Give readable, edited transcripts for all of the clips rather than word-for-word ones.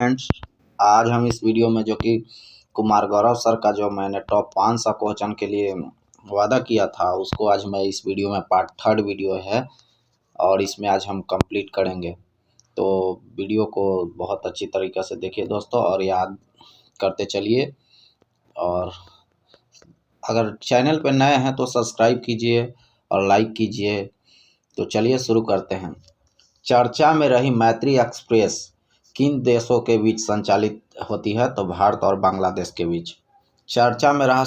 Friends, आज हम इस वीडियो में जो कि कुमार गौरव सर का जो मैंने टॉप 500 क्वेश्चन के लिए वादा किया था उसको आज मैं इस वीडियो में पार्ट 3 वीडियो है और इसमें आज हम कंप्लीट करेंगे। तो वीडियो को बहुत अच्छी तरीके से देखिए दोस्तों और याद करते चलिए। और अगर चैनल पर नए हैं तो सब्सक्राइब कीजिए और लाइक कीजिए। तो चलिए शुरू करते हैं। चर्चा में रही मैत्री एक्सप्रेस किन देशों के बीच संचालित होती है? तो भारत और बांग्लादेश के बीच। चर्चा में रहा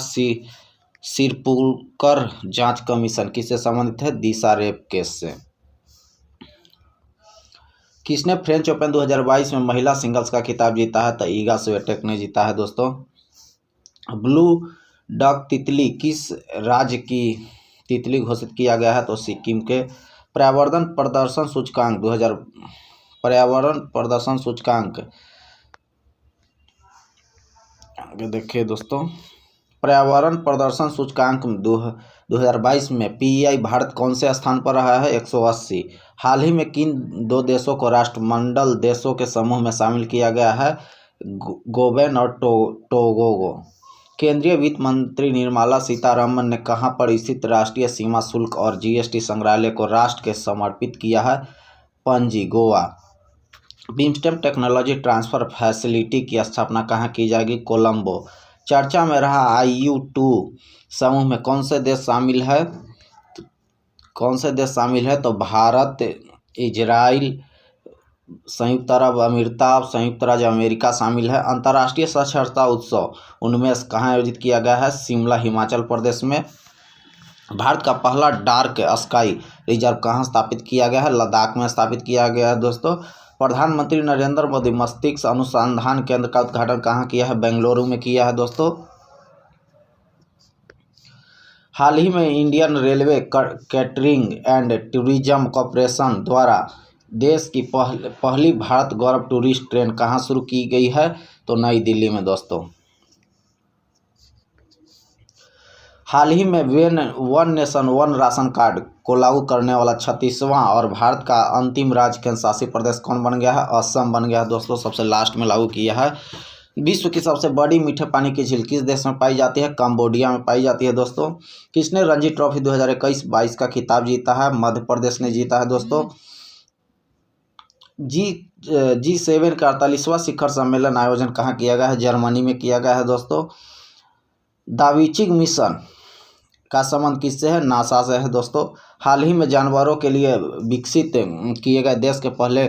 सिरपुरकर जांच कमीशन किससे संबंधित है? दिशा रेप केस से। किसने फ्रेंच ओपन 2022 में महिला सिंगल्स का खिताब जीता है? तो ईगा स्विएटेक ने जीता है दोस्तों। ब्लू डक तितली किस राज्य की तितली घोषित किया गया है? तो सिक्किम के। पर्यावरण प्रदर्शन सूचकांक 2000 पर्यावरण प्रदर्शन सूचकांक आगे देखिए दोस्तों। पर्यावरण प्रदर्शन सूचकांक 2022 में पीईआई भारत कौन से स्थान पर रहा है? 180। हाल ही में किन दो देशों को राष्ट्रमंडल देशों के समूह में शामिल किया गया है? गोबेन और टोगोगो। केंद्रीय वित्त मंत्री निर्मला सीतारमण ने कहां पर स्थित राष्ट्रीय सीमा शुल्क और जीएसटी संग्रहालय को राष्ट्र के समर्पित किया है? Panaji, Goa. BIMSTEC technology transfer facility की स्थापना कहां की जाएगी? कोलंबो। चर्चा में रहा IU2 समूह में कौन से देश शामिल है? तो भारत, इजराइल, संयुक्त अरब अमीरात, संयुक्त राज्य अमेरिका शामिल है। अंतर्राष्ट्रीय साक्षरता उत्सव उन्मेष कहाँ आयोजित किया गया है? शिमला, हिमाचल प्रदेश में। भारत का पहला डार्क स्काई रिजर्व कहाँ स्थापित किया गया है? लद्दाख में स्थापित किया गया है दोस्तों। प्रधानमंत्री नरेंद्र मोदी मस्तिष्क अनुसंधान केंद्र का उद्घाटन कहाँ किया है? बेंगलुरु में किया है दोस्तों। हाल ही में Indian railway catering and tourism corporation द्वारा देश की पहली भारत गौरव टूरिस्ट ट्रेन कहाँ शुरू की गई है? तो नई दिल्ली में दोस्तों। हाल ही में one nation one ration card को लागू करने वाला 36वां और भारत का अंतिम राज्य केंद्र शासित प्रदेश कौन बन गया है? असम बन गया है दोस्तों। सबसे लास्ट में लागू किया है। विश्व की सबसे बड़ी मीठे पानी की झील किस देश में पाई जाती है? कंबोडिया में पाई जाती है दोस्तों। किसने रणजी ट्रॉफी 2021-22 का खिताब जीता है? मध्य प्रदेश ने जीता है दोस्तों। G7 का 48वां शिखर सम्मेलन आयोजन कहाँ किया गया है? जर्मनी में किया गया है दोस्तों। दाविची मिशन का संबंध किससे है? नासा से है दोस्तों। हाल ही में जानवरों के लिए विकसित किए गए देश के पहले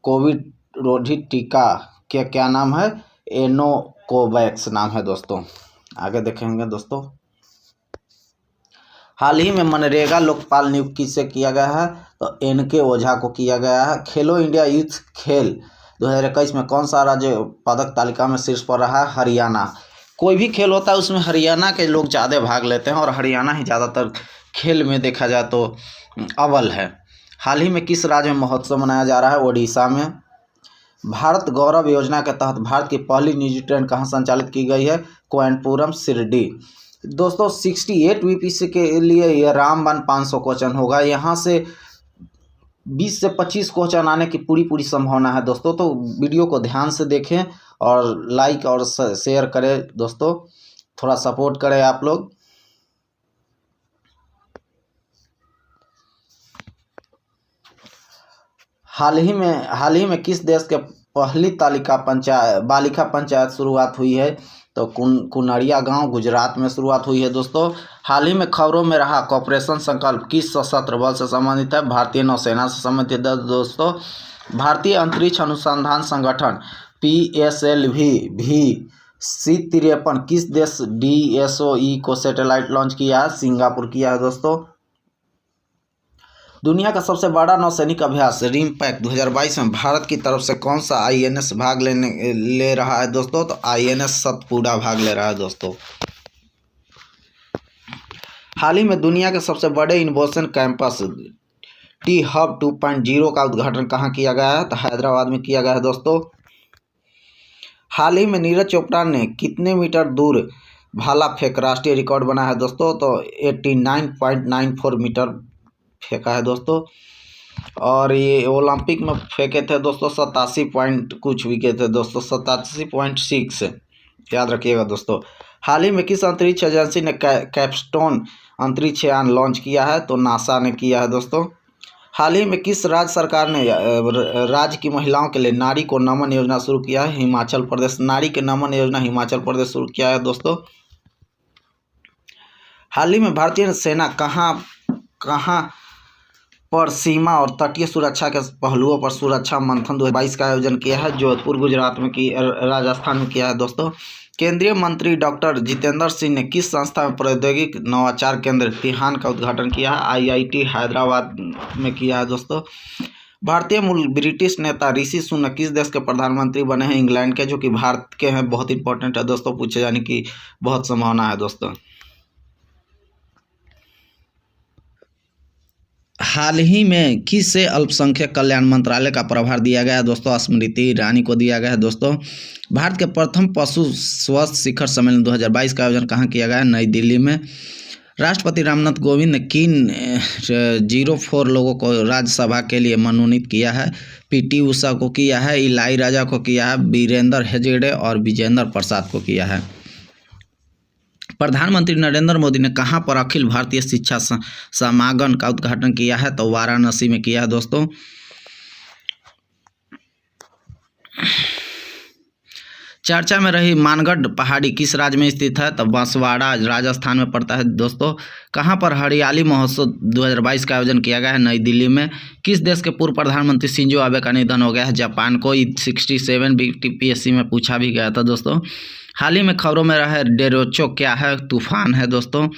कोविड रोधी टीका के क्या नाम है? एनोकोवैक्स नाम है दोस्तों। आगे देखेंगे दोस्तों। हाल ही में मनरेगा लोकपाल नियुक्त किससे किया गया है? तो NK ओझा को किया गया है। खेलो इंडिया यूथ खेल 2021 में कौन सा राज्य पदक तालिका में शीर्ष पर रहा है? हरियाणा। कोई भी खेल होता है उसमें हरियाणा के लोग ज़्यादा भाग लेते हैं और हरियाणा ही ज़्यादातर खेल में देखा जाए तो अव्वल है। हाल ही में किस राज्य में महोत्सव मनाया जा रहा है? ओडिशा में। भारत गौरव योजना के तहत भारत की पहली निजी ट्रेन कहाँ संचालित की गई है? कोयनपुरम शिरडी। दोस्तों 68 VPC के लिए यह रामबाण 500 क्वेश्चन होगा। यहाँ से 20 से 25 क्वेश्चन आने की पूरी संभावना है दोस्तों। तो वीडियो को ध्यान से देखें और लाइक और शेयर करें दोस्तों। थोड़ा सपोर्ट करें आप लोग। हाल ही में किस देश के पहली बालिका पंचायत शुरुआत हुई है? तो कुनरिया गांव, गुजरात में शुरुआत हुई है दोस्तों। हाल ही में खबरों में रहा कॉपरेशन संकल्प किस सशस्त्र बल से संबंधित है? भारतीय नौसेना से संबंधित है दोस्तों। भारतीय अंतरिक्ष अनुसंधान संगठन PSLV भी C-53 किस देश DSOE को सैटेलाइट लॉन्च किया है? सिंगापुर किया है दोस्तों। दुनिया का सबसे बड़ा नौसैनिक अभ्यास रिमपैक 2022 में भारत की तरफ से कौन सा INS भाग ले रहा है दोस्तों? तो INS सतपुड़ा भाग ले रहा है दोस्तों। हाल ही में दुनिया के सबसे बड़े इनोवेशन कैंपस T-Hub 2.0 का उद्घाटन कहाँ किया गया है? तो हैदराबाद में किया गया है दोस्तों। हाल ही में नीरज चोपड़ा ने कितने मीटर दूर भाला फेंक राष्ट्रीय रिकॉर्ड बनाया है दोस्तों? तो 89.94 मीटर फेंका है दोस्तों। और ये ओलंपिक में फेंके थे दोस्तों 87 पॉइंट कुछ विकेट थे दोस्तों, 87.6, याद रखिएगा दोस्तों। हाल ही में किस अंतरिक्ष एजेंसी ने कैपस्टोन अंतरिक्ष यान लॉन्च किया है? तो नासा ने किया है दोस्तों। हाल ही में किस राज्य सरकार ने राज्य की महिलाओं के लिए नारी को नमन योजना शुरू किया है? हिमाचल प्रदेश। नारी के नमन योजना हिमाचल प्रदेश शुरू किया है दोस्तों। हाल ही में भारतीय सेना कहाँ पर सीमा और तटीय सुरक्षा के पहलुओं पर सुरक्षा मंथन 2022 का आयोजन किया है? जोधपुर गुजरात में की राजस्थान में किया है दोस्तों। केंद्रीय मंत्री डॉक्टर जितेंद्र सिंह ने किस संस्था में प्रौद्योगिक नवाचार केंद्र तिहान का उद्घाटन किया है? आईआईटी हैदराबाद में किया है दोस्तों। भारतीय मूल ब्रिटिश नेता ऋषि सुनक किस देश के प्रधानमंत्री बने हैं? इंग्लैंड के, जो कि भारत के हैं। बहुत इंपॉर्टेंट है दोस्तों, पूछे जाने की बहुत संभावना है दोस्तों। हाल ही में किसे अल्पसंख्यक कल्याण मंत्रालय का प्रभार दिया गया है? दोस्तों स्मृति ईरानी को दिया गया है दोस्तों। भारत के प्रथम पशु स्वास्थ्य शिखर सम्मेलन 2022 का आयोजन कहाँ किया गया है? नई दिल्ली में। राष्ट्रपति रामनाथ कोविंद ने किन 04 लोगों को राज्यसभा के लिए मनोनीत किया है? पीटी उषा को किया है, इलाई राजा को किया है, वीरेंद्र हेगड़े और विजेंद्र प्रसाद को किया है। प्रधानमंत्री नरेंद्र मोदी ने कहां पर अखिल भारतीय शिक्षा समागम का उद्घाटन किया है? तो वाराणसी में किया है दोस्तों। चर्चा में रही मानगढ़ पहाड़ी किस राज्य में स्थित है? तो बांसवाड़ा राजस्थान में पड़ता है दोस्तों। कहां पर हरियाली महोत्सव 2022 का आयोजन किया गया है? नई दिल्ली में। किस देश के पूर्व प्रधानमंत्री शिंजो आबे का निधन हो गया है? जापान को। 67 बीटीपीएससी में पूछा भी गया था दोस्तों। हाल ही में खबरों में रहा डेरोचो क्या है? तूफान है दोस्तों।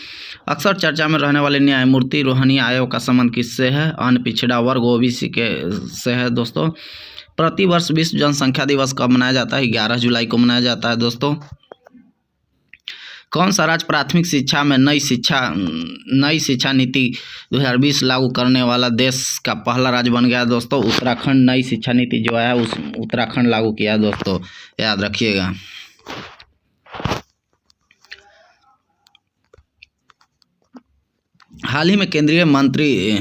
अक्सर चर्चा में रहने वाले न्यायमूर्ति रोहनी आयोग का संबंध किससे है? अन्य पिछड़ा वर्ग ओबीसी के से है दोस्तों। प्रतिवर्ष विश्व जनसंख्या दिवस कब मनाया जाता है? 11 जुलाई को मनाया जाता है दोस्तों। कौन सा राज्य प्राथमिक शिक्षा में नई शिक्षा नीति 2020 लागू करने वाला देश का पहला राज्य बन गया दोस्तों? उत्तराखंड। नई शिक्षा नीति जो है उस उत्तराखंड लागू किया दोस्तों, याद रखिएगा। हाल ही में केंद्रीय मंत्री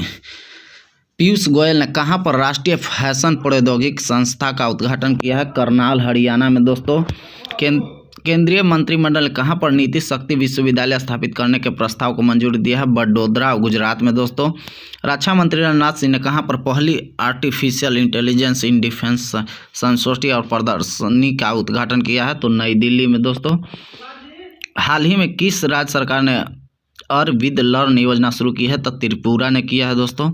पीयूष गोयल ने कहां पर राष्ट्रीय फैशन प्रौद्योगिकी संस्था का उद्घाटन किया है? करनाल हरियाणा में दोस्तों। केंद्रीय मंत्रिमंडल ने कहां पर नीति शक्ति विश्वविद्यालय स्थापित करने के प्रस्ताव को मंजूरी दिया है? बड़ोदरा गुजरात में दोस्तों। रक्षा मंत्री राजनाथ सिंह ने कहां पर पहली आर्टिफिशियल इंटेलिजेंस इन डिफेंस संगोष्ठी और प्रदर्शनी का उद्घाटन किया है? तो नई दिल्ली में दोस्तों। हाल ही में किस राज्य सरकार ने अर्न विद लर्न योजना शुरू की है? तो त्रिपुरा ने किया है दोस्तों।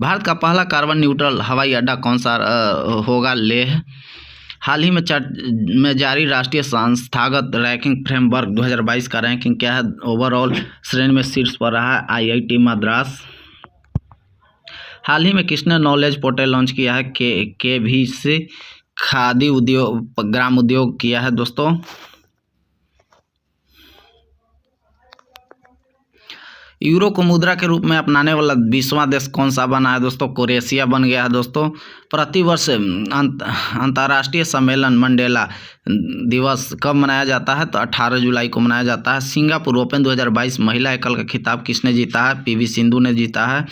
भारत का पहला कार्बन न्यूट्रल हवाई अड्डा कौन सा होगा? लेह। हाल ही में जारी राष्ट्रीय संस्थागत रैंकिंग फ्रेमवर्क 2022 का रैंकिंग क्या है? ओवरऑल श्रेणी में शीर्ष पर रहा है आईआईटी मद्रास। हाल ही में किसने नॉलेज पोर्टल लॉन्च किया है? केवीसी खादी उद्योग ग्राम उद्योग किया है दोस्तों। यूरो को मुद्रा के रूप में अपनाने वाला 20वां देश कौन सा बना है दोस्तों? क्रोएशिया बन गया है दोस्तों। प्रतिवर्ष अंतर्राष्ट्रीय सम्मेलन मंडेला दिवस कब मनाया जाता है? तो 18 जुलाई को मनाया जाता है। सिंगापुर ओपन 2022 महिला एकल का खिताब किसने जीता है? पीवी सिंधु ने जीता है।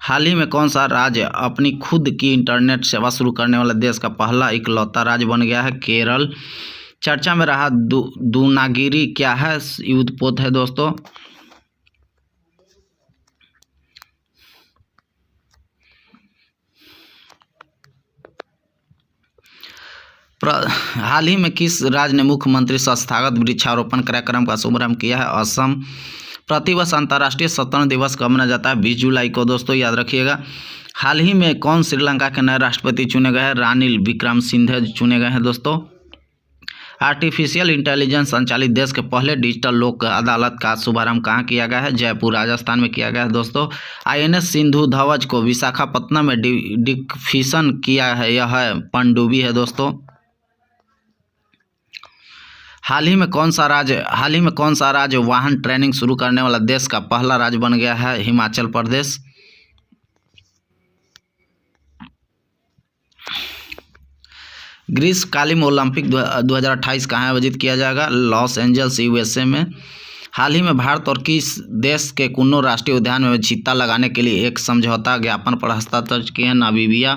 हाल ही में कौन सा राज्य अपनी खुद की इंटरनेट सेवा शुरू करने वाला देश का पहला इकलौता राज्य बन गया है? केरल। चर्चा में रहा दूनागिरी क्या है? युद्धपोत है दोस्तों। हाल ही में किस राज्य ने मुख्यमंत्री संस्थागत वृक्षारोपण कार्यक्रम का शुभारंभ किया है? असम। प्रतिवर्ष अंतर्राष्ट्रीय शतरंज दिवस कब मनाया जाता है? 20 जुलाई को दोस्तों, याद रखिएगा। हाल ही में कौन श्रीलंका के नए राष्ट्रपति चुने गए हैं? रानिल विक्रमसिंघे चुने गए हैं दोस्तों। आर्टिफिशियल इंटेलिजेंस संचालित देश के पहले डिजिटल लोक अदालत का शुभारंभ कहाँ किया गया है? जयपुर राजस्थान में किया गया है दोस्तों। आईएनएस सिंधु ध्वज को विशाखापत्तनम में डिकफिशन किया है, यह पनडुब्बी है दोस्तों। हाल ही में कौन सा राज्य वाहन ट्रेनिंग शुरू करने वाला देश का पहला राज्य बन गया है? हिमाचल प्रदेश। ग्रीष्मकालीन ओलंपिक 2028 कहाँ आयोजित किया जाएगा? लॉस एंजल्स यूएसए में। हाल ही में भारत और किस देश के कुन्नू राष्ट्रीय उद्यान में चीता लगाने के लिए एक समझौता ज्ञापन पर हस्ताक्षर किए हैं? नामीबिया।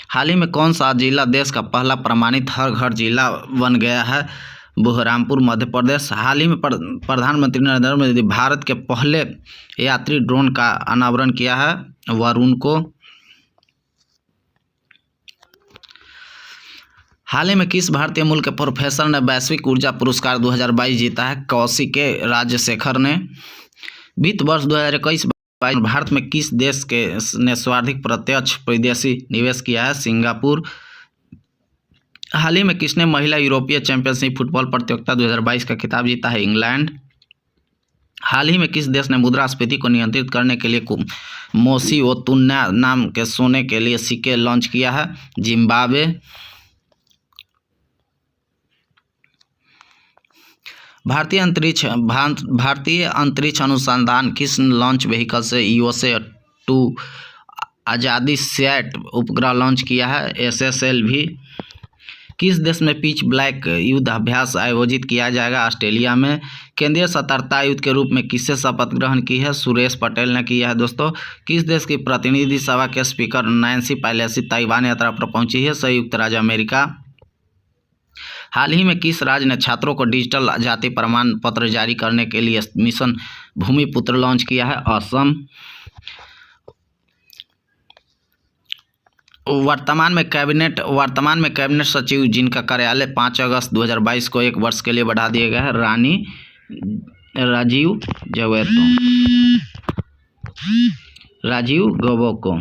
हाल ही में कौन सा जिला देश का पहला प्रमाणित हर घर जिला बन गया है? बहरामपुर मध्य प्रदेश। हाल ही में प्रधानमंत्री नरेंद्र मोदी भारत के पहले यात्री ड्रोन का अनावरण किया है, वरुण को। हाल ही में किस भारतीय मूल के प्रोफेसर ने वैश्विक ऊर्जा पुरस्कार 2022 जीता है? कौशिके राजशेखर ने। वित्त वर्ष 2021 भारत में किस देश के ने सर्वाधिक प्रत्यक्ष विदेशी निवेश किया है? सिंगापुर। हाल ही में किसने महिला यूरोपीय चैंपियनशिप फुटबॉल प्रतियोगिता 2022 का खिताब जीता है? इंग्लैंड। हाल ही में किस देश ने मुद्रास्फीति को नियंत्रित करने के लिए मोसीओतुन्या नाम के सोने के लिए सिक्के लॉन्च किया है? जिम्बाब्वे। भारतीय अंतरिक्ष अनुसंधान किस लॉन्च व्हीकल से USA-2 आज़ादी सैट उपग्रह लॉन्च किया है? SSLV। किस देश में पिच ब्लैक युद्ध अभ्यास आयोजित किया जाएगा? ऑस्ट्रेलिया में। केंद्रीय सतर्कता आयुक्त के रूप में किससे शपथ ग्रहण की है? सुरेश पटेल ने किया है दोस्तों। किस देश की प्रतिनिधि सभा के स्पीकर नैन्सी पेलोसी ताइवान यात्रा पर पहुंची है? संयुक्त राज्य अमेरिका। हाल ही में किस राज्य ने छात्रों को डिजिटल जाति प्रमाण पत्र जारी करने के लिए मिशन भूमिपुत्र लॉन्च किया है? असम। वर्तमान में कैबिनेट सचिव जिनका कार्यालय 5 अगस्त 2022 को 1 वर्ष के लिए बढ़ा दिया गया है, रानी राजीव गौबा को।